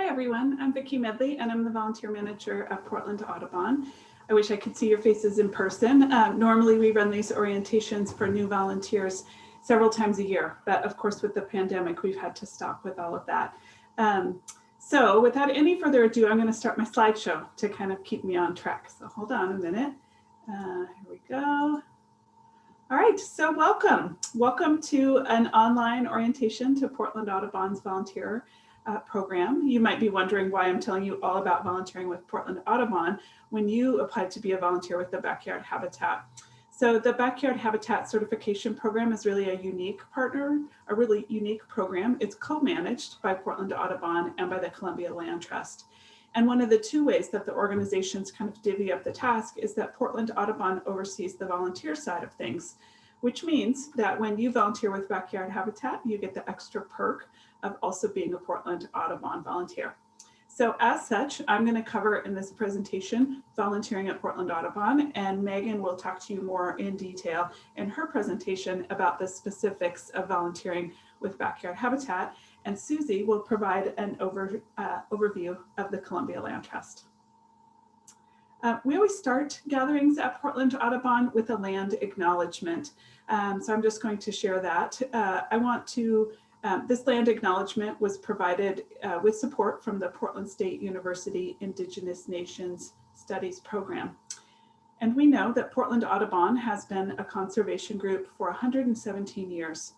everyone, I'm Vicki Medley and I'm the volunteer manager at Portland Audubon. I wish I could see your faces in person. Normally we run these orientations for new volunteers several times a year, but of course with the pandemic we've had to stop with all of that. So without any further ado, I'm going to start my slideshow to kind of keep me on track. So hold on a minute. Here we go. All right, so welcome to an online orientation to Portland Audubon's volunteer program. You might be wondering why I'm telling you all about volunteering with Portland Audubon when you applied to be a volunteer with the Backyard Habitat. So the Backyard Habitat certification program is really a unique partner, a really unique program. It's co-managed by Portland Audubon and by the Columbia Land Trust. And one of the two ways that the organizations kind of divvy up the task is that Portland Audubon oversees the volunteer side of things, which means that when you volunteer with Backyard Habitat, you get the extra perk of also being a Portland Audubon volunteer. So as such, I'm going to cover in this presentation volunteering at Portland Audubon, and Megan will talk to you more in detail in her presentation about the specifics of volunteering with Backyard Habitat, and Susie will provide an overview of the Columbia Land Trust. We always start gatherings at Portland Audubon with a land acknowledgement. So I'm just going to share that. This land acknowledgement was provided with support from the Portland State University Indigenous Nations Studies program. And we know that Portland Audubon has been a conservation group for 117 years.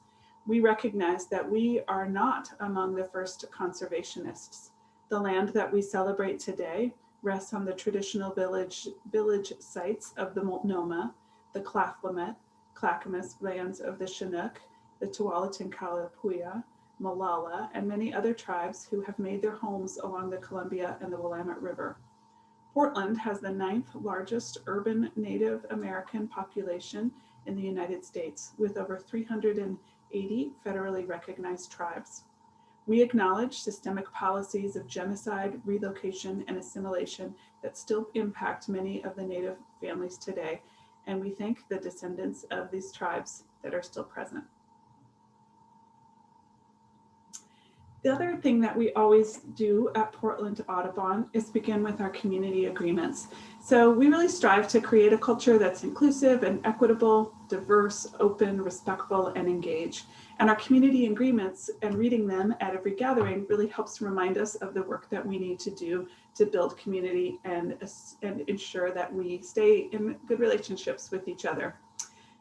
We recognize that we are not among the first conservationists. The land that we celebrate today rests on the traditional village sites of the Multnomah, the Claflamet, Clackamas lands of the Chinook, the Tualatin Kalapuya, Molalla, and many other tribes who have made their homes along the Columbia and the Willamette River. Portland has the 9th largest urban Native American population in the United States, with over 380 federally recognized tribes. We acknowledge systemic policies of genocide, relocation, and assimilation that still impact many of the Native families today, and we thank the descendants of these tribes that are still present. The other thing that we always do at Portland Audubon is begin with our community agreements. So we really strive to create a culture that's inclusive and equitable, diverse, open, respectful, and engaged. And our community agreements and reading them at every gathering really helps remind us of the work that we need to do to build community and ensure that we stay in good relationships with each other.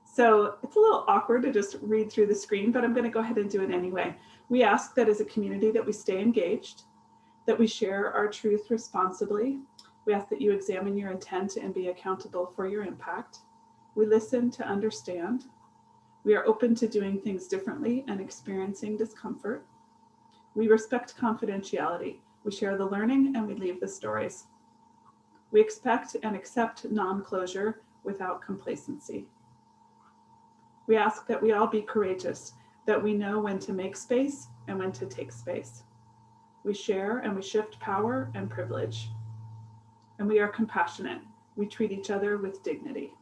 So it's a little awkward to just read through the screen, but I'm going to go ahead and do it anyway. We ask that as a community that we stay engaged, that we share our truth responsibly. We ask that you examine your intent and be accountable for your impact. We listen to understand. We are open to doing things differently and experiencing discomfort. We respect confidentiality. We share the learning and we leave the stories. We expect and accept non-closure without complacency. We ask that we all be courageous, that we know when to make space and when to take space. We share and we shift power and privilege. And we are compassionate. We treat each other with dignity.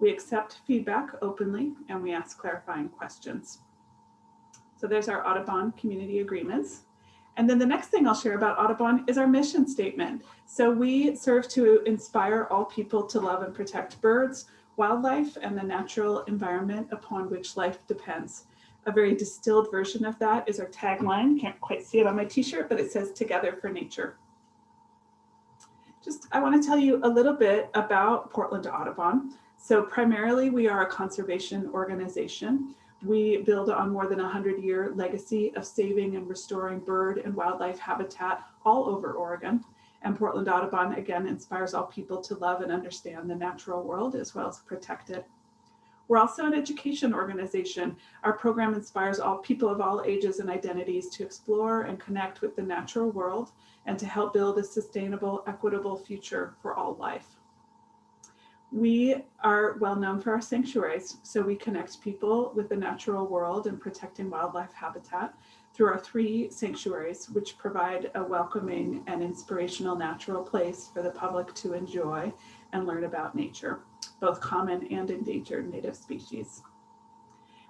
We accept feedback openly and we ask clarifying questions. So there's our Audubon community agreements. And then the next thing I'll share about Audubon is our mission statement. So we serve to inspire all people to love and protect birds, wildlife, and the natural environment upon which life depends. A very distilled version of that is our tagline. Can't quite see it on my t-shirt, but it says "Together for Nature." I want to tell you a little bit about Portland Audubon. So primarily we are a conservation organization. We build on more than 100-year legacy of saving and restoring bird and wildlife habitat all over Oregon. And Portland Audubon, again, inspires all people to love and understand the natural world as well as protect it. We're also an education organization. Our program inspires all people of all ages and identities to explore and connect with the natural world and to help build a sustainable, equitable future for all life. We are well known for our sanctuaries, so we connect people with the natural world and protecting wildlife habitat through our 3 sanctuaries, which provide a welcoming and inspirational natural place for the public to enjoy and learn about nature, both common and endangered native species.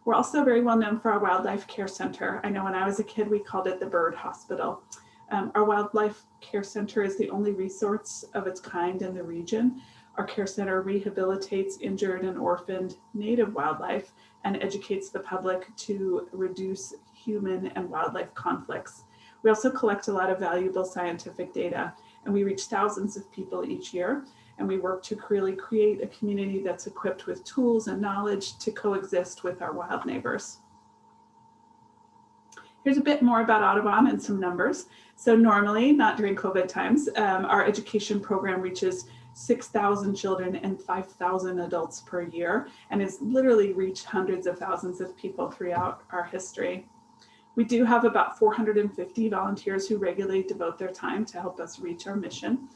We're also very well known for our wildlife care center. I know when I was a kid, we called it the Bird Hospital. Our Wildlife Care Center is the only resource of its kind in the region. Our care center rehabilitates injured and orphaned native wildlife and educates the public to reduce human and wildlife conflicts. We also collect a lot of valuable scientific data, and we reach thousands of people each year. And we work to really create a community that's equipped with tools and knowledge to coexist with our wild neighbors. Here's a bit more about Audubon and some numbers. So normally, not during COVID times, our education program reaches 6,000 children and 5,000 adults per year, and has literally reached hundreds of thousands of people throughout our history. We do have about 450 volunteers who regularly devote their time to help us reach our mission.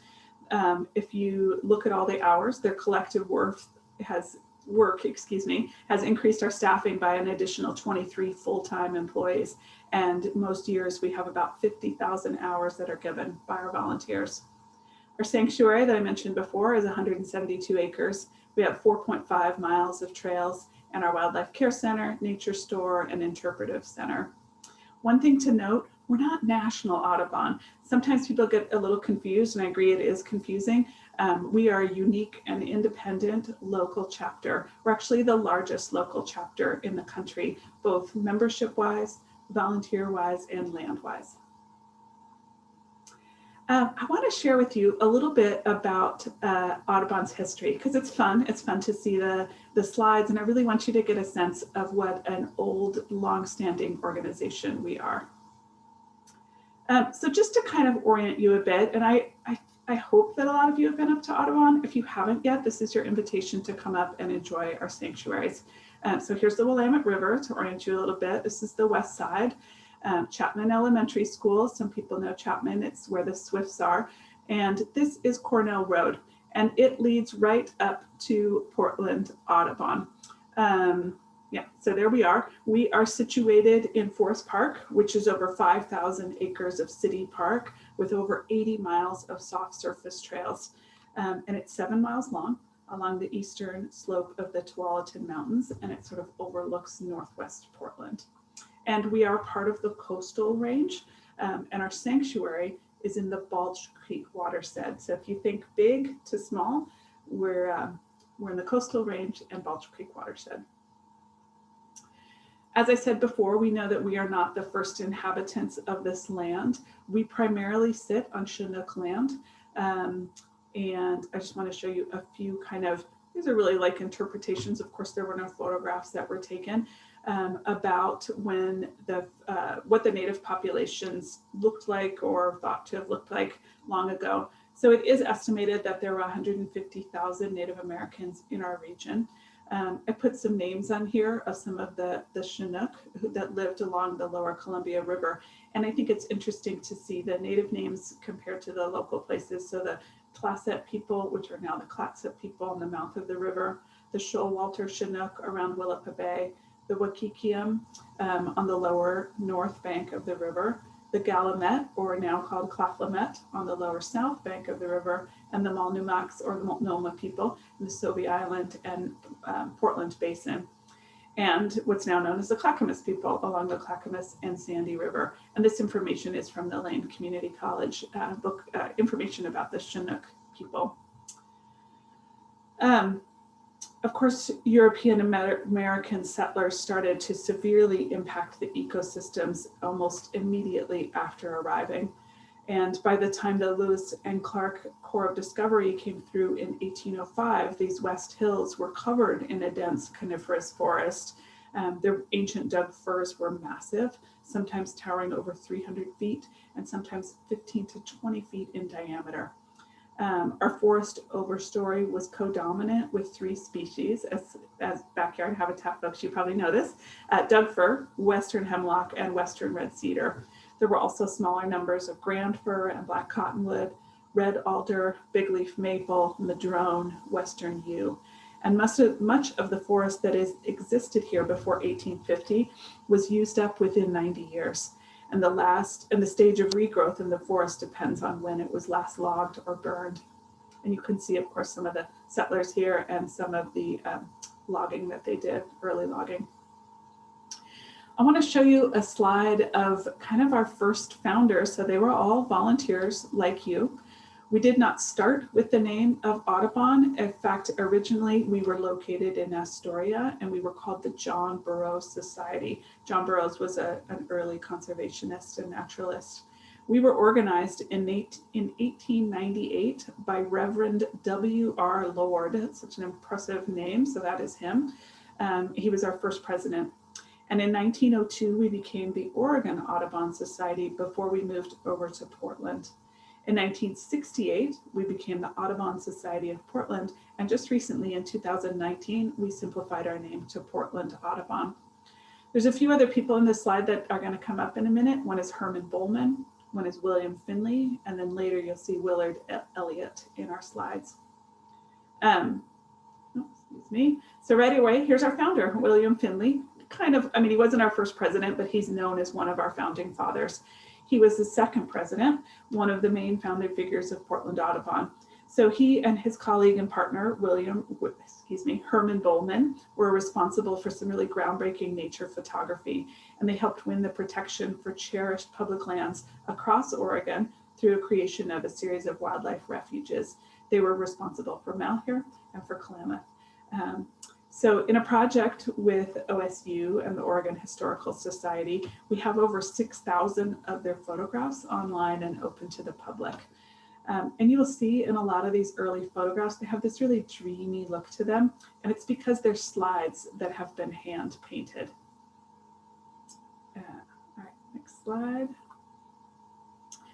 If you look at all the hours, their collective work has increased our staffing by an additional 23 full-time employees. And most years we have about 50,000 hours that are given by our volunteers. Our sanctuary that I mentioned before is 172 acres. We have 4.5 miles of trails, and our Wildlife Care Center, Nature Store, and Interpretive Center. One thing to note, we're not National Audubon. Sometimes people get a little confused, and I agree it is confusing. We are a unique and independent local chapter. We're actually the largest local chapter in the country, both membership-wise, volunteer-wise, and land-wise. I want to share with you a little bit about Audubon's history, because it's fun. It's fun to see the slides, and I really want you to get a sense of what an old, long-standing organization we are. So just to kind of orient you a bit, and I hope that a lot of you have been up to Audubon. If you haven't yet, this is your invitation to come up and enjoy our sanctuaries. So here's the Willamette River to orient you a little bit. This is the west side. Chapman Elementary School. Some people know Chapman. It's where the Swifts are. And this is Cornell Road, and it leads right up to Portland Audubon. Yeah, so there we are. We are situated in Forest Park, which is over 5,000 acres of city park with over 80 miles of soft surface trails. And it's 7 miles long along the eastern slope of the Tualatin Mountains, and it sort of overlooks northwest Portland. And we are part of the coastal range, and our sanctuary is in the Balch Creek watershed. So if you think big to small, we're in the coastal range and Balch Creek watershed. As I said before, we know that we are not the first inhabitants of this land. We primarily sit on Chinook land. And I just want to show you a few these are really like interpretations. Of course, there were no photographs that were taken about when what the native populations looked like or thought to have looked like long ago. So it is estimated that there were 150,000 Native Americans in our region. I put some names on here of some of the Chinook that lived along the lower Columbia River. And I think it's interesting to see the native names compared to the local places. So the Tlasset people, which are now the Clatsop people on the mouth of the river, the Showalter Chinook around Willapa Bay, the Wakikiam on the lower north bank of the river, the Galamet, or now called Claflamet, on the lower south bank of the river, and the Malnumaks, or the Multnomah people, in the Sauvie Island and Portland Basin, and what's now known as the Clackamas people along the Clackamas and Sandy River. And this information is from the Lane Community College book, information about the Chinook people. Of course, European American settlers started to severely impact the ecosystems almost immediately after arriving. And by the time the Lewis and Clark Corps of Discovery came through in 1805, these West Hills were covered in a dense coniferous forest. Their ancient Doug firs were massive, sometimes towering over 300 feet and sometimes 15 to 20 feet in diameter. Our forest overstory was codominant with 3 species, as backyard habitat folks, you probably know this, Doug fir, western hemlock, and western red cedar. There were also smaller numbers of grand fir and black cottonwood, red alder, big leaf maple, madrone, western yew. And much of the forest that existed here before 1850 was used up within 90 years. And the stage of regrowth in the forest depends on when it was last logged or burned. And you can see, of course, some of the settlers here and some of the logging that they did, early logging. I want to show you a slide of kind of our first founders. So they were all volunteers like you. We did not start with the name of Audubon. In fact, originally we were located in Astoria and we were called the John Burroughs Society. John Burroughs was an early conservationist and naturalist. We were organized in 1898 by Reverend W.R. Lord, such an impressive name, so that is him. He was our first president. And in 1902, we became the Oregon Audubon Society before we moved over to Portland. In 1968, we became the Audubon Society of Portland. And just recently in 2019, we simplified our name to Portland Audubon. There's a few other people in this slide that are going to come up in a minute. One is Herman Bowman, one is William Finley, and then later you'll see Willard Elliott in our slides. Excuse me. So right away, here's our founder, William Finley. He wasn't our first president, but he's known as one of our founding fathers. He was the second president, one of the main founding figures of Portland Audubon. So he and his colleague and partner, Herman Bowman, were responsible for some really groundbreaking nature photography, and they helped win the protection for cherished public lands across Oregon through a creation of a series of wildlife refuges. They were responsible for Malheur and for Klamath. So in a project with OSU and the Oregon Historical Society, we have over 6,000 of their photographs online and open to the public. And you will see in a lot of these early photographs, they have this really dreamy look to them. And it's because they're slides that have been hand painted. All right, next slide.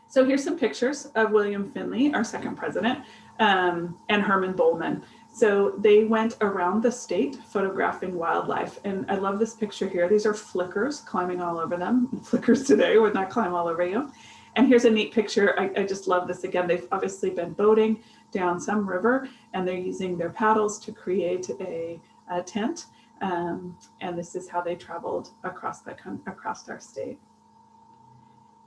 So here's some pictures of William Finley, our second president, and Herman Bowman. So they went around the state photographing wildlife. And I love this picture here. These are flickers climbing all over them. Flickers today would not climb all over you. And here's a neat picture. I just love this. Again, they've obviously been boating down some river and they're using their paddles to create a tent. And this is how they traveled across our state.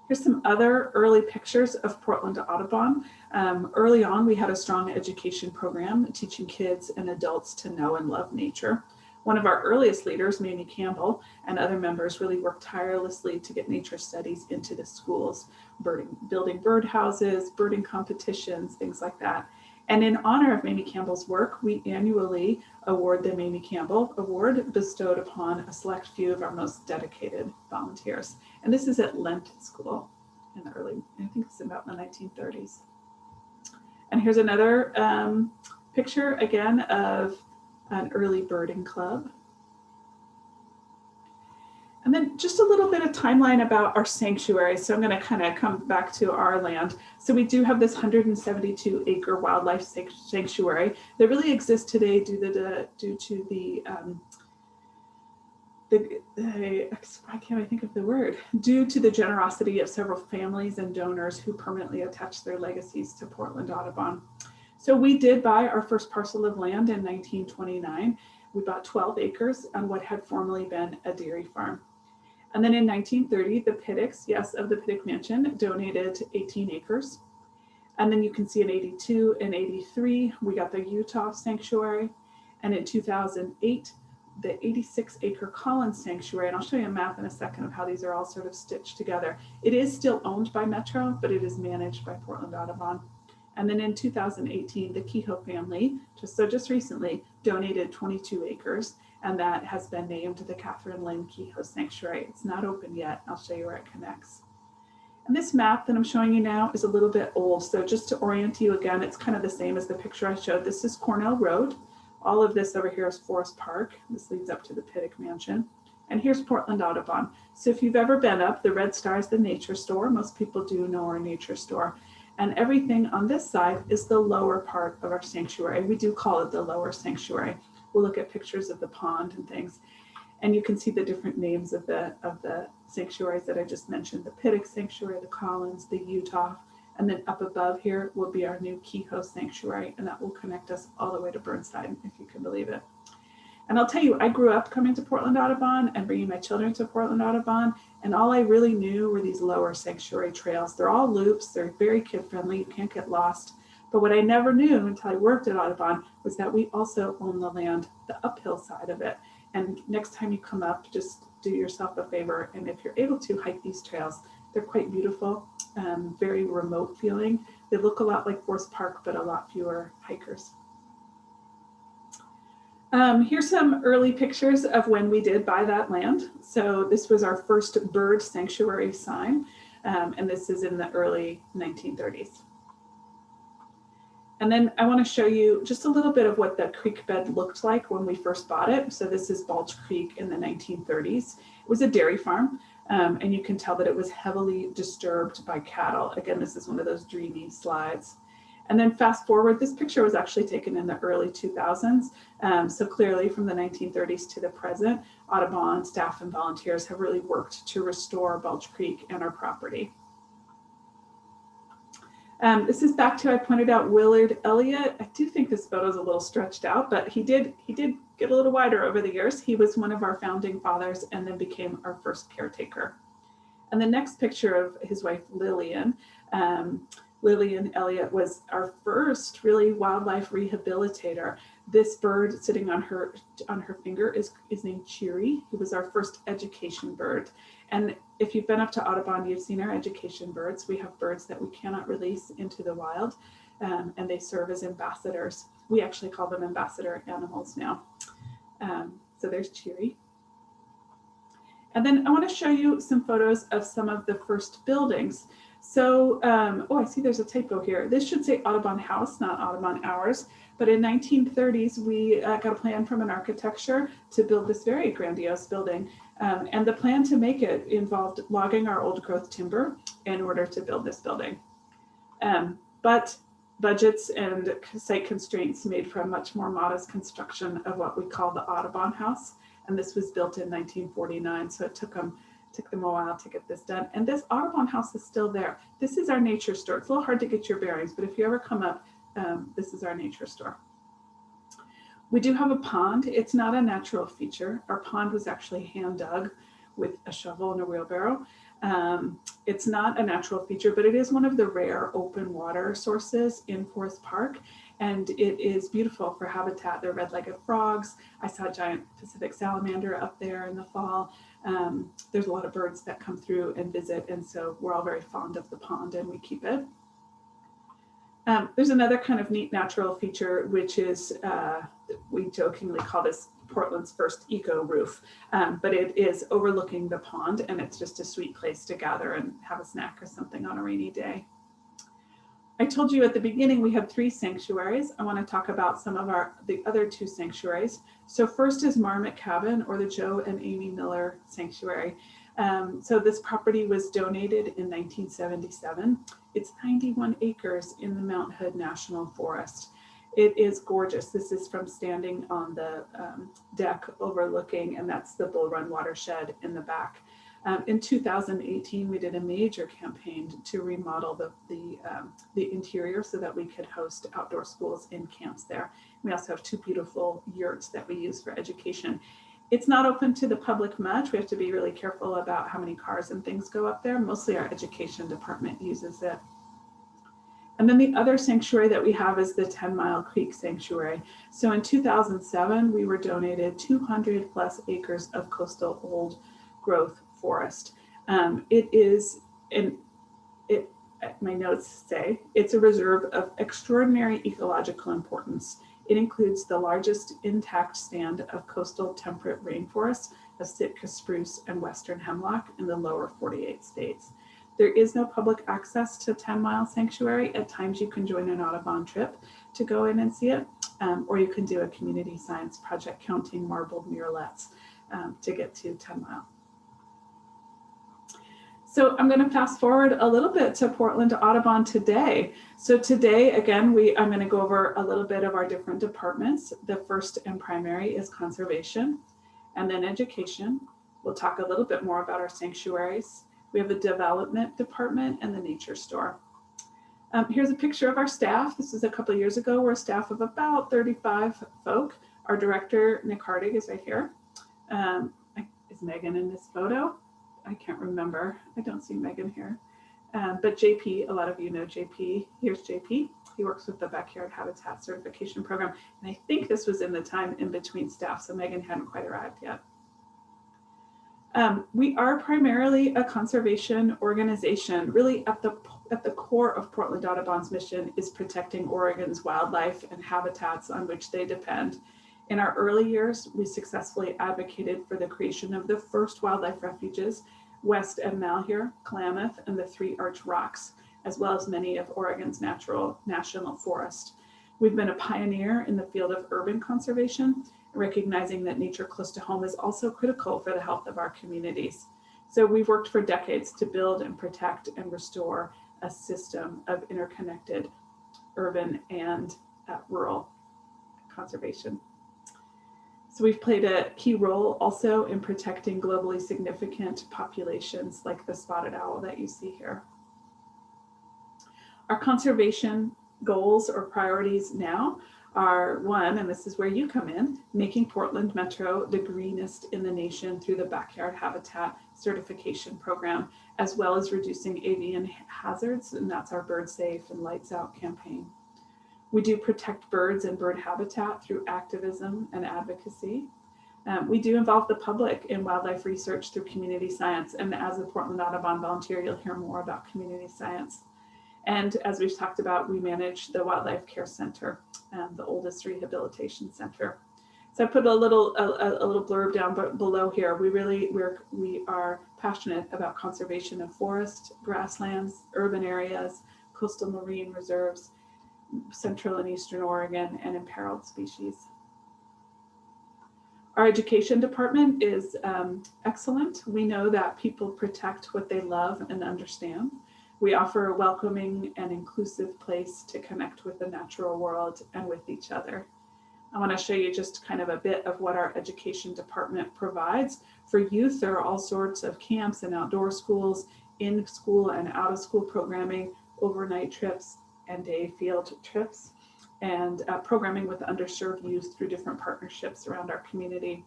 Here's some other early pictures of Portland Audubon. Early on, we had a strong education program teaching kids and adults to know and love nature. One of our earliest leaders, Mamie Campbell, and other members really worked tirelessly to get nature studies into the schools, building birdhouses, birding competitions, things like that. And in honor of Mamie Campbell's work, we annually award the Mamie Campbell Award, bestowed upon a select few of our most dedicated volunteers. And this is at Lent School in the early, I think it's about the 1930s. And here's another picture again of an early birding club. And then just a little bit of timeline about our sanctuary. So I'm going to kind of come back to our land. So we do have this 172 acre wildlife sanctuary that really exists today due to the generosity of several families and donors who permanently attached their legacies to Portland Audubon. So we did buy our first parcel of land in 1929. We bought 12 acres on what had formerly been a dairy farm. And then in 1930, the Pittix, of the Pittick Mansion, donated 18 acres. And then you can see in 82 and 83, we got the Utah Sanctuary. And in 2008, the 86 acre Collins Sanctuary. And I'll show you a map in a second of how these are all sort of stitched together. It is still owned by Metro, but it is managed by Portland Audubon. And then in 2018, the Kehoe family, just recently, donated 22 acres, and that has been named the Catherine Lynn Kehoe Sanctuary. It's not open yet. I'll show you where it connects. And this map that I'm showing you now is a little bit old. So just to orient you again, it's kind of the same as the picture I showed. This is Cornell Road. All of this over here is Forest Park. This leads up to the Pittick Mansion. And here's Portland Audubon. So if you've ever been up, the red star is the nature store. Most people do know our nature store. And everything on this side is the lower part of our sanctuary. We do call it the lower sanctuary. We'll look at pictures of the pond and things. And you can see the different names of the sanctuaries that I just mentioned, the Pittick Sanctuary, the Collins, the Utah, and then up above here will be our new Kehoe Sanctuary, and that will connect us all the way to Burnside, if you can believe it. And I'll tell you, I grew up coming to Portland Audubon and bringing my children to Portland Audubon, and all I really knew were these lower sanctuary trails. They're all loops, they're very kid-friendly, you can't get lost. But what I never knew until I worked at Audubon was that we also own the land, the uphill side of it. And next time you come up, just do yourself a favor, and if you're able to, hike these trails. They're quite beautiful, very remote feeling. They look a lot like Forest Park, but a lot fewer hikers. Here's some early pictures of when we did buy that land. So this was our first bird sanctuary sign, and this is in the early 1930s. And then I want to show you just a little bit of what the creek bed looked like when we first bought it. So this is Balch Creek in the 1930s. It was a dairy farm, and you can tell that it was heavily disturbed by cattle. Again, this is one of those dreamy slides. And then fast forward, this picture was actually taken in the early 2000s. So clearly from the 1930s to the present, Audubon staff and volunteers have really worked to restore Balch Creek and our property. This is back to, I pointed out, Willard Elliott. I do think this photo is a little stretched out, but he did get a little wider over the years. He was one of our founding fathers and then became our first caretaker. And the next picture of his wife, Lillian. Lillian Elliott was our first really wildlife rehabilitator. This bird sitting on her finger is named Cheery. He was our first education bird. And if you've been up to Audubon, you've seen our education birds. We have birds that we cannot release into the wild, and they serve as ambassadors. We actually call them ambassador animals now. So there's Cheery. And then I want to show you some photos of some of the first buildings. So, oh, I see there's a typo here. This should say Audubon House, not Audubon Hours. But in 1930s, we got a plan from an architecture to build this very grandiose building. And the plan to make it involved logging our old growth timber in order to build this building. But budgets and site constraints made for a much more modest construction of what we call the Audubon House. And this was built in 1949, so it took them a while to get this done. And this Audubon House is still there. This is our nature store. It's a little hard to get your bearings, but if you ever come up, this is our nature store. We do have a pond. It's not a natural feature. Our pond was actually hand dug with a shovel and a wheelbarrow. It's not a natural feature, but it is one of the rare open water sources in Forest Park. And it is beautiful for habitat. They're red-legged frogs. I saw a giant Pacific salamander up there in the fall. There's a lot of birds that come through and visit. And so we're all very fond of the pond and we keep it. There's another kind of neat natural feature, which is, we jokingly call this Portland's first eco roof, but it is overlooking the pond and it's just a sweet place to gather and have a snack or something on a rainy day. I told you at the beginning we have 3 sanctuaries. I want to talk about some of the other 2 sanctuaries. So first is Marmot Cabin, or the Joe and Amy Miller Sanctuary. So this property was donated in 1977. It's 91 acres in the Mount Hood National Forest. It is gorgeous. This is from standing on the deck overlooking, and that's the Bull Run watershed in the back. In 2018, we did a major campaign to remodel the interior so that we could host outdoor schools in camps there. We also have 2 beautiful yurts that we use for education. It's not open to the public much. We have to be really careful about how many cars and things go up there. Mostly our education department uses it. And then the other sanctuary that we have is the 10 Mile Creek Sanctuary. So in 2007, we were donated 200 plus acres of coastal old growth forest. It is, my notes say, it's a reserve of extraordinary ecological importance. It includes the largest intact stand of coastal temperate rainforests of Sitka spruce and western hemlock in the lower 48 states. There is no public access to 10 Mile Sanctuary. At times you can join an Audubon trip to go in and see it, or you can do a community science project counting marbled murrelets to get to 10 Mile. So I'm going to fast forward a little bit to Portland Audubon today. So today, again, I'm going to go over a little bit of our different departments. The first and primary is conservation, and then education. We'll talk a little bit more about our sanctuaries. We have the development department and the nature store. Here's a picture of our staff. This is a couple of years ago. We're a staff of about 35 folk. Our director, Nick Hardig, is right here. Is Megan in this photo? I can't remember. I don't see Megan here. But JP, a lot of you know JP. Here's JP. He works with the Backyard Habitat Certification Program. And I think this was in the time in between staff, so Megan hadn't quite arrived yet. We are primarily a conservation organization. Really at the core of Portland Audubon's mission is protecting Oregon's wildlife and habitats on which they depend. In our early years, we successfully advocated for the creation of the first wildlife refuges west of Malheur, Klamath, and the Three Arch Rocks, as well as many of Oregon's national forests. We've been a pioneer in the field of urban conservation, recognizing that nature close to home is also critical for the health of our communities. So we've worked for decades to build and protect and restore a system of interconnected urban and rural conservation. So we've played a key role also in protecting globally significant populations like the spotted owl that you see here. Our conservation goals or priorities now are one, and this is where you come in, making Portland Metro the greenest in the nation through the Backyard Habitat Certification Program, as well as reducing avian hazards, and that's our Bird Safe and Lights Out campaign. We do protect birds and bird habitat through activism and advocacy. We do involve the public in wildlife research through community science, and as a Portland Audubon volunteer, you'll hear more about community science. And as we've talked about, we manage the Wildlife Care Center, the oldest rehabilitation center. So I put a little blurb down below here. We are passionate about conservation of forests, grasslands, urban areas, coastal marine reserves, Central and Eastern Oregon, and imperiled species. Our education department is excellent. We know that people protect what they love and understand. We offer a welcoming and inclusive place to connect with the natural world and with each other. I want to show you just kind of a bit of what our education department provides. For youth, there are all sorts of camps and outdoor schools, in school and out of school programming, overnight trips and day field trips, and programming with underserved youth through different partnerships around our community.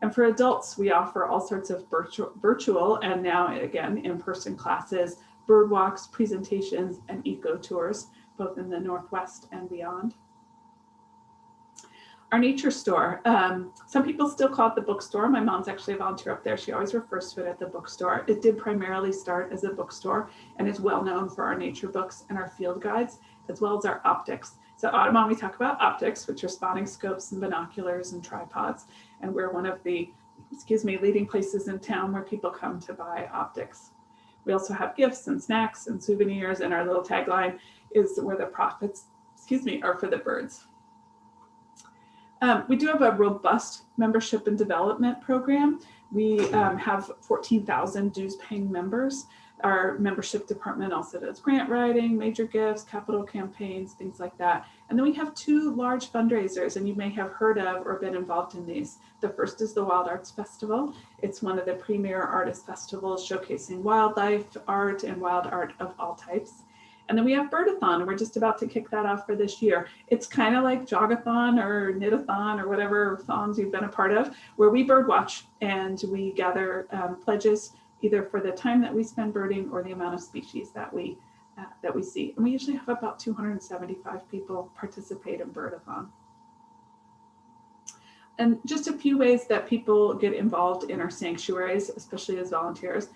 And for adults, we offer all sorts of virtual and now again in-person classes, bird walks, presentations, and eco tours, both in the Northwest and beyond. Our nature store, some people still call it the bookstore. My mom's actually a volunteer up there. She always refers to it as the bookstore. It did primarily start as a bookstore and is well known for our nature books and our field guides, as well as our optics. So Audubon, we talk about optics, which are spotting scopes and binoculars and tripods. And we're one of the, leading places in town where people come to buy optics. We also have gifts and snacks and souvenirs, and our little tagline is where the profits, are for the birds. We do have a robust membership and development program. We have 14,000 dues paying members. Our membership department also does grant writing, major gifts, capital campaigns, things like that. And then we have two large fundraisers, and you may have heard of or been involved in these. The first is the Wild Arts Festival. It's one of the premier artist festivals showcasing wildlife, art, and wild art of all types. And then we have Birdathon, and we're just about to kick that off for this year. It's kind of like Jogathon or Knitathon or whatever thons you've been a part of, where we birdwatch and we gather pledges either for the time that we spend birding or the amount of species that we see. And we usually have about 275 people participate in Birdathon. And just a few ways that people get involved in our sanctuaries, especially as volunteers.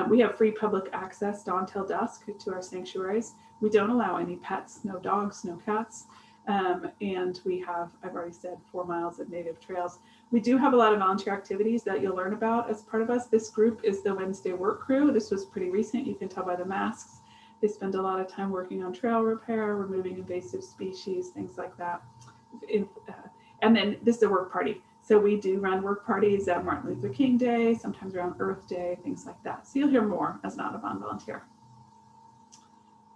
We have free public access dawn till dusk to our sanctuaries. We don't allow any pets, no dogs, no cats. And we have, I've already said, 4 miles of native trails. We do have a lot of volunteer activities that you'll learn about as part of us. This group is the Wednesday work crew. This was pretty recent, you can tell by the masks. They spend a lot of time working on trail repair, removing invasive species, things like that. And then this is a work party. So we do run work parties at Martin Luther King Day, sometimes around Earth Day, things like that. So you'll hear more as an Audubon volunteer.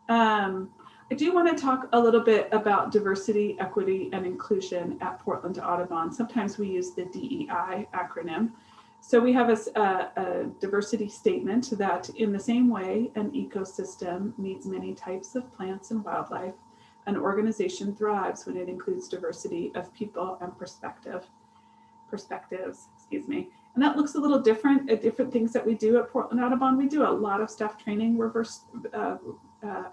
I do want to talk a little bit about diversity, equity, and inclusion at Portland Audubon. Sometimes we use the DEI acronym. So we have a diversity statement that in the same way an ecosystem needs many types of plants and wildlife, an organization thrives when it includes diversity of people and perspectives, And that looks a little different at different things that we do at Portland Audubon. We do a lot of staff training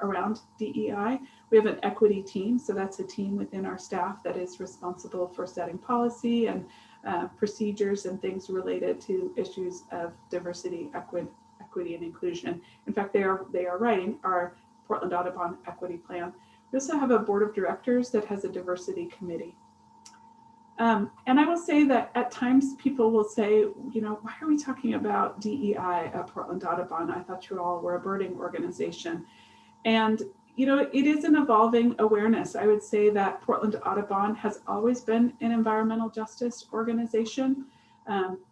around DEI. We have an equity team, so that's a team within our staff that is responsible for setting policy and procedures and things related to issues of diversity, equity, and inclusion. In fact, they are writing our Portland Audubon Equity Plan. We also have a board of directors that has a diversity committee. And I will say that at times people will say, why are we talking about DEI at Portland Audubon? I thought you all were a birding organization. And, it is an evolving awareness. I would say that Portland Audubon has always been an environmental justice organization.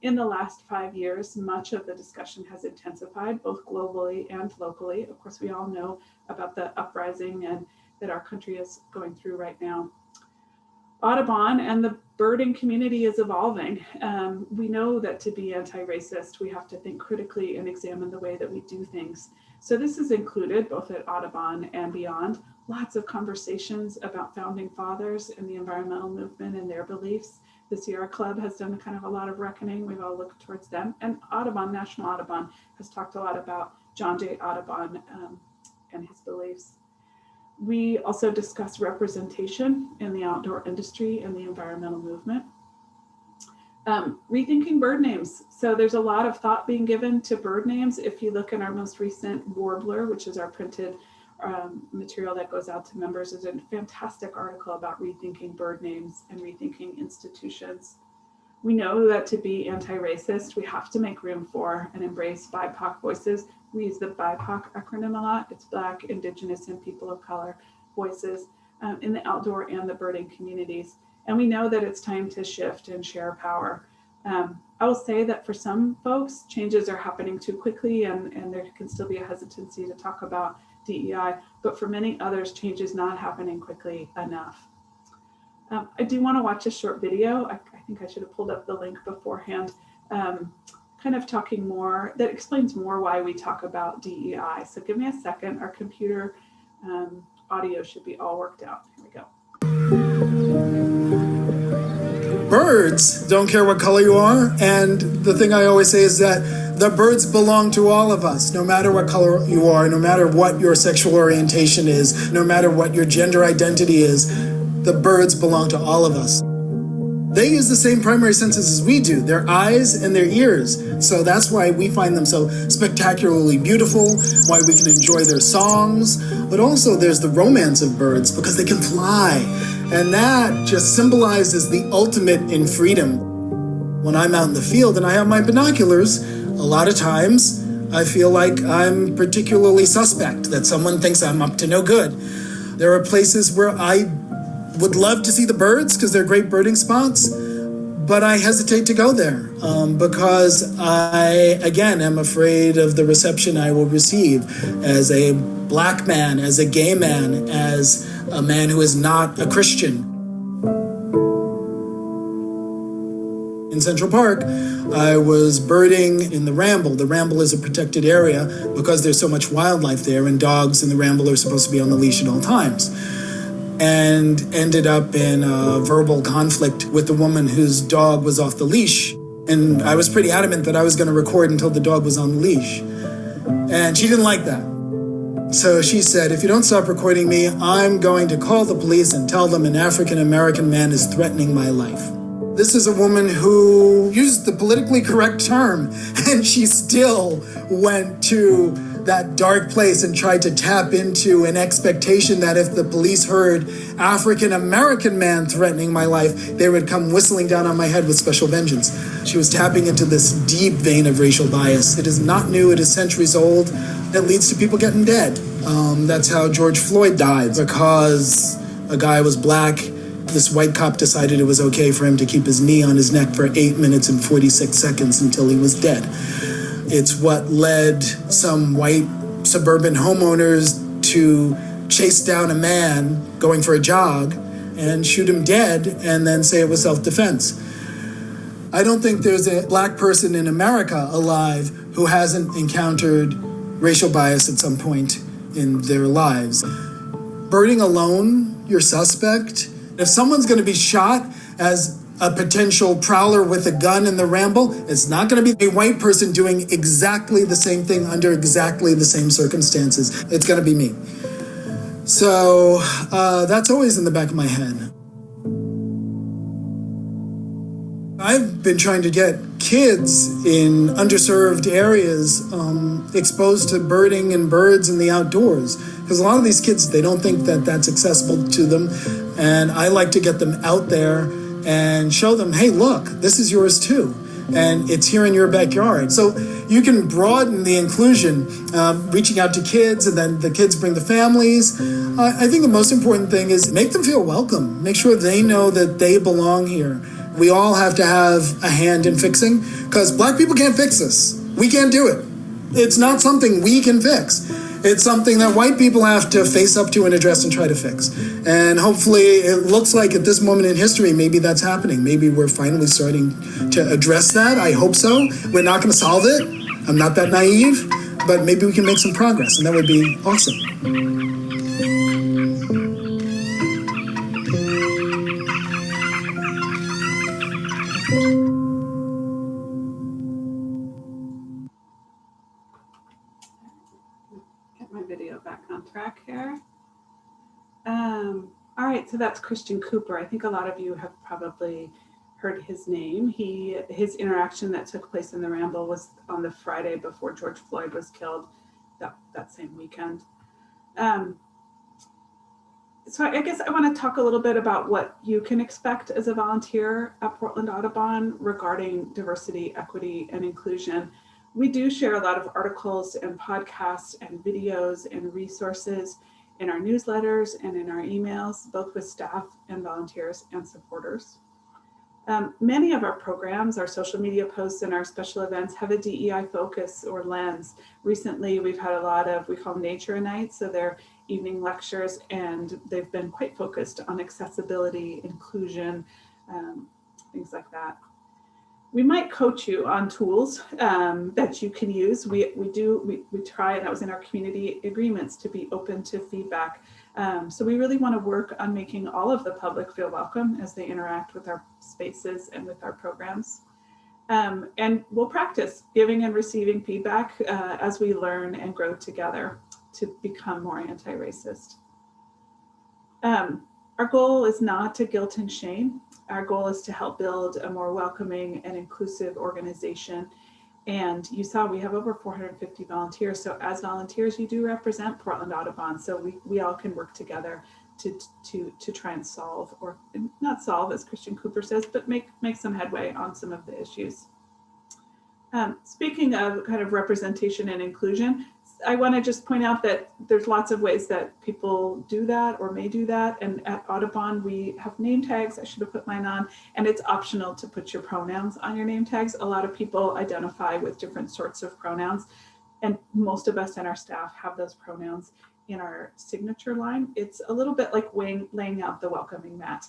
In the last 5 years, much of the discussion has intensified, both globally and locally. Of course, we all know about the uprising and that our country is going through right now. Audubon and the birding community is evolving. We know that to be anti-racist, we have to think critically and examine the way that we do things. So this is included both at Audubon and beyond. Lots of conversations about founding fathers and the environmental movement and their beliefs. The Sierra Club has done kind of a lot of reckoning. We've all looked towards them. And Audubon, National Audubon, has talked a lot about John J. Audubon and his beliefs. We also discuss representation in the outdoor industry and the environmental movement. Rethinking bird names. So there's a lot of thought being given to bird names. If you look in our most recent Warbler, which is our printed material that goes out to members, is a fantastic article about rethinking bird names and rethinking institutions. We know that to be anti-racist, we have to make room for and embrace BIPOC voices. We use the BIPOC acronym a lot. It's Black, Indigenous, and People of Color voices in the outdoor and the birding communities. And we know that it's time to shift and share power. I will say that for some folks, changes are happening too quickly and there can still be a hesitancy to talk about DEI, but for many others, change is not happening quickly enough. I do want to watch a short video. I think I should have pulled up the link beforehand, kind of talking more, that explains more why we talk about DEI. So give me a second. Our computer audio should be all worked out. Here we go. Birds don't care what color you are, and the thing I always say is that the birds belong to all of us, no matter what color you are, no matter what your sexual orientation is, no matter what your gender identity is, the birds belong to all of us. They use the same primary senses as we do, their eyes and their ears. So that's why we find them so spectacularly beautiful, why we can enjoy their songs. But also there's the romance of birds because they can fly. And that just symbolizes the ultimate in freedom. When I'm out in the field and I have my binoculars, a lot of times I feel like I'm particularly suspect, that someone thinks I'm up to no good. There are places where I would love to see the birds because they're great birding spots, but I hesitate to go there because I, again, am afraid of the reception I will receive as a Black man, as a gay man, as a man who is not a Christian. In Central Park, I was birding in the Ramble. The Ramble is a protected area because there's so much wildlife there, and dogs in the Ramble are supposed to be on the leash at all times. And ended up in a verbal conflict with the woman whose dog was off the leash. And I was pretty adamant that I was going to record until the dog was on the leash. And she didn't like that. So she said, if you don't stop recording me, I'm going to call the police and tell them an African-American man is threatening my life. This is a woman who used the politically correct term, and she still went to that dark place and tried to tap into an expectation that if the police heard African-American man threatening my life, they would come whistling down on my head with special vengeance. She was tapping into this deep vein of racial bias. It is not new, it is centuries old. It leads to people getting dead. That's how George Floyd died, because a guy was Black. This white cop decided it was okay for him to keep his knee on his neck for 8 minutes and 46 seconds until he was dead. It's what led some white suburban homeowners to chase down a man going for a jog and shoot him dead and then say it was self-defense. I don't think there's a Black person in America alive who hasn't encountered racial bias at some point in their lives. Birding alone, you're suspect. If someone's going to be shot as a potential prowler with a gun in the Ramble, it's not going to be a white person doing exactly the same thing under exactly the same circumstances. It's going to be me. So that's always in the back of my head. I've been trying to get kids in underserved areas exposed to birding and birds in the outdoors. Because a lot of these kids, they don't think that that's accessible to them. And I like to get them out there and show them, hey, look, this is yours too. And it's here in your backyard. So you can broaden the inclusion, reaching out to kids, and then the kids bring the families. I think the most important thing is make them feel welcome. Make sure they know that they belong here. We all have to have a hand in fixing, because Black people can't fix this. We can't do it. It's not something we can fix. It's something that white people have to face up to and address and try to fix. And hopefully it looks like at this moment in history, maybe that's happening. Maybe we're finally starting to address that. I hope so. We're not going to solve it. I'm not that naive, but maybe we can make some progress, and that would be awesome. Get my video back on track here. All right, so that's Christian Cooper. I think a lot of you have probably heard his name. His interaction that took place in the Ramble was on the Friday before George Floyd was killed, that same weekend. So I guess I want to talk a little bit about what you can expect as a volunteer at Portland Audubon regarding diversity, equity, and inclusion. We do share a lot of articles and podcasts and videos and resources in our newsletters and in our emails, both with staff and volunteers and supporters. Many of our programs, our social media posts and our special events have a DEI focus or lens. Recently, we've had a lot of, we call them nature nights, so they're evening lectures, and they've been quite focused on accessibility, inclusion, things like that. We might coach you on tools that you can use. We try, and that was in our community agreements, to be open to feedback. So we really want to work on making all of the public feel welcome as they interact with our spaces and with our programs. And we'll practice giving and receiving feedback as we learn and grow together to become more anti-racist. Our goal is not to guilt and shame. Our goal is to help build a more welcoming and inclusive organization. And you saw we have over 450 volunteers. So as volunteers, you do represent Portland Audubon. So we all can work together to try and solve, or not solve, as Christian Cooper says, but make some headway on some of the issues. Speaking of kind of representation and inclusion, I want to just point out that there's lots of ways that people do that or may do that. And at Audubon, we have name tags. I should have put mine on. And it's optional to put your pronouns on your name tags. A lot of people identify with different sorts of pronouns. And most of us and our staff have those pronouns in our signature line. It's a little bit like laying out the welcoming mat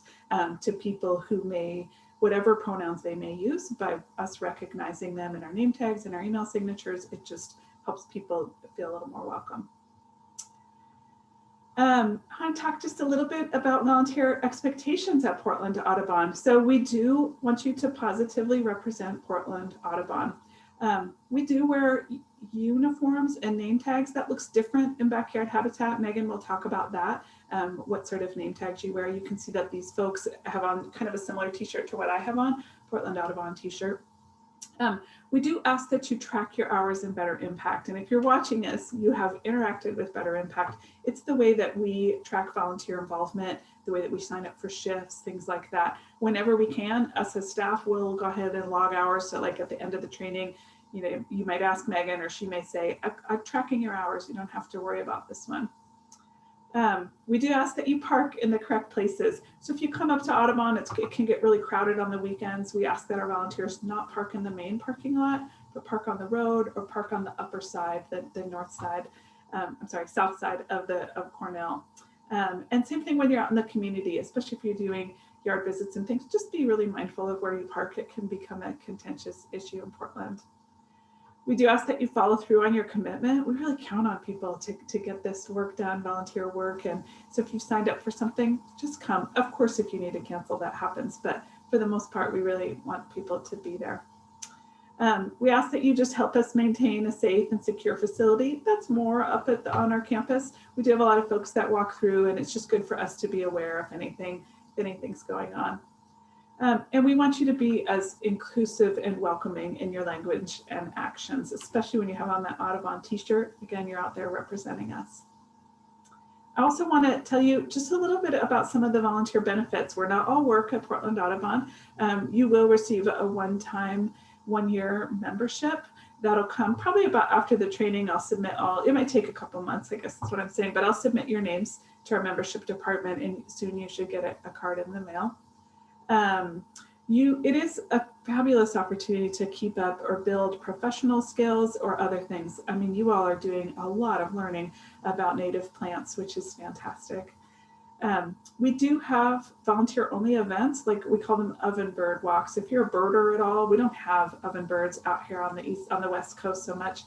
to people who may, whatever pronouns they may use, by us recognizing them in our name tags and our email signatures, it just helps people feel a little more welcome. I want to talk just a little bit about volunteer expectations at Portland Audubon. So we do want you to positively represent Portland Audubon. We do wear uniforms and name tags. That looks different in Backyard Habitat. Megan will talk about that, what sort of name tags you wear. You can see that these folks have on kind of a similar t-shirt to what I have on, Portland Audubon t-shirt. We do ask that you track your hours in Better Impact. And if you're watching this, you have interacted with Better Impact. It's the way that we track volunteer involvement, the way that we sign up for shifts, things like that. Whenever we can, us as staff will go ahead and log hours. So like at the end of the training, you know, you might ask Megan, or she may say, I'm tracking your hours. You don't have to worry about this one. We do ask that you park in the correct places. So if you come up to Audubon, it can get really crowded on the weekends. We ask that our volunteers not park in the main parking lot, but park on the road or park on the upper side, the north side, south side of Cornell. And same thing when you're out in the community, especially if you're doing yard visits and things, just be really mindful of where you park. It can become a contentious issue in Portland. We do ask that you follow through on your commitment. We really count on people to get this work done, volunteer work. And so if you signed up for something, just come. Of course, if you need to cancel, that happens. But for the most part, we really want people to be there. We ask that you just help us maintain a safe and secure facility. That's more up on our campus. We do have a lot of folks that walk through, and it's just good for us to be aware if anything's going on. And we want you to be as inclusive and welcoming in your language and actions, especially when you have on that Audubon t-shirt. Again, you're out there representing us. I also want to tell you just a little bit about some of the volunteer benefits. We're not all work at Portland Audubon. You will receive a one-time, one-year membership. That'll come probably about after the training. I'll submit all, it might take a couple months, I guess that's what I'm saying, but I'll submit your names to our membership department, and soon you should get a card in the mail. It is a fabulous opportunity to keep up or build professional skills or other things. I mean, you all are doing a lot of learning about native plants, which is fantastic. We do have volunteer only events, like we call them oven bird walks. If you're a birder at all, we don't have oven birds out here on the West Coast so much.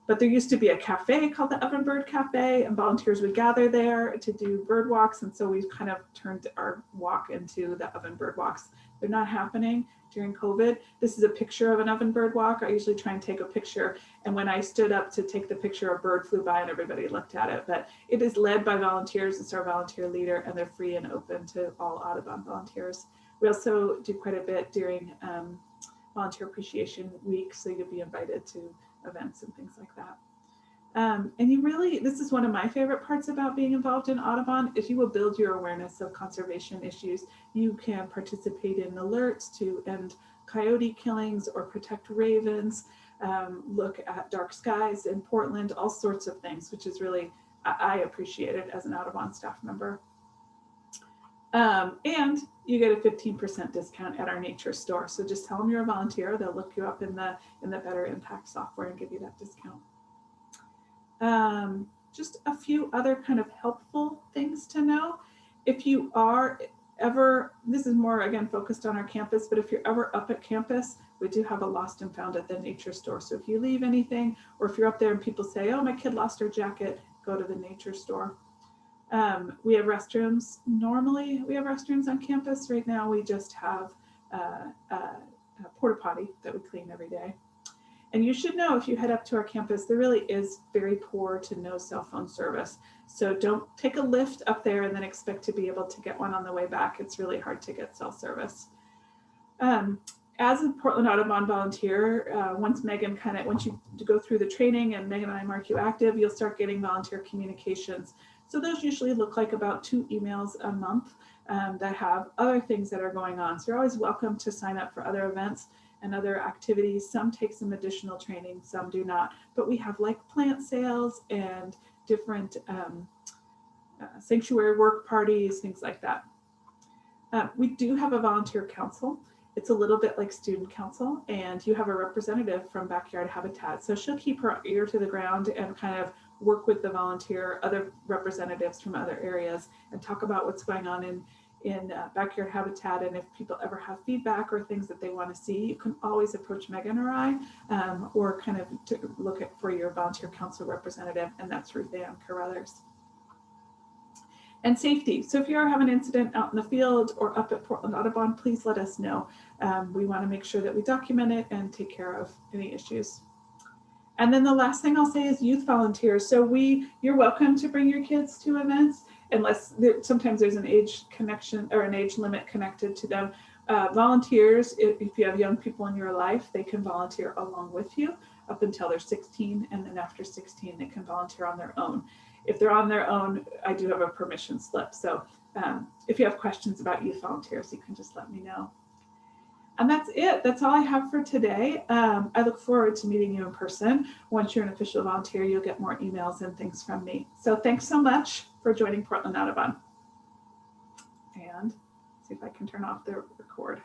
But there used to be a cafe called the Oven Bird Cafe, and volunteers would gather there to do bird walks. And so we've kind of turned our walk into the oven bird walks. They're not happening during COVID. This is a picture of an oven bird walk. I usually try and take a picture. And when I stood up to take the picture, a bird flew by and everybody looked at it. But it is led by volunteers. It's our volunteer leader, and they're free and open to all Audubon volunteers. We also do quite a bit during Volunteer Appreciation Week. So you'll be invited to events and things like that. And you really, this is one of my favorite parts about being involved in Audubon, is you will build your awareness of conservation issues. You can participate in alerts to end coyote killings or protect ravens, look at dark skies in Portland, all sorts of things, which is really, I appreciate it as an Audubon staff member. And you get a 15% discount at our nature store. So just tell them you're a volunteer. They'll look you up in the Better Impact software and give you that discount. Just a few other kind of helpful things to know. If you are ever, this is more again focused on our campus, but if you're ever up at campus, we do have a lost and found at the nature store. So if you leave anything, or if you're up there and people say, oh, my kid lost her jacket, go to the nature store. We have restrooms. Normally we have restrooms on campus. Right now we just have a porta potty that we clean every day. And you should know, if you head up to our campus, there really is very poor to no cell phone service. So don't take a lift up there and then expect to be able to get one on the way back. It's really hard to get cell service. As a Portland Audubon volunteer, once you go through the training and Megan and I mark you active, you'll start getting volunteer communications. So those usually look like about 2 emails a month that have other things that are going on. So you're always welcome to sign up for other events and other activities. Some take some additional training, some do not. But we have like plant sales and different sanctuary work parties, things like that. We do have a volunteer council. It's a little bit like student council, and you have a representative from Backyard Habitat. So she'll keep her ear to the ground and kind of work with the other representatives from other areas, and talk about what's going on in Backyard Habitat. And if people ever have feedback or things that they want to see, you can always approach Megan or I, or kind of to look for your volunteer council representative, and that's Ruth Ann Carruthers. And safety. So if you ever have an incident out in the field or up at Portland Audubon, please let us know. We want to make sure that we document it and take care of any issues. And then the last thing I'll say is youth volunteers. So you're welcome to bring your kids to events, unless sometimes there's an age connection or an age limit connected to them. Volunteers, if you have young people in your life, they can volunteer along with you up until they're 16, and then after 16, they can volunteer on their own. If they're on their own, I do have a permission slip. So if you have questions about youth volunteers, you can just let me know. And that's it. That's all I have for today. I look forward to meeting you in person. Once you're an official volunteer, you'll get more emails and things from me. So thanks so much for joining Portland Audubon. And see if I can turn off the record.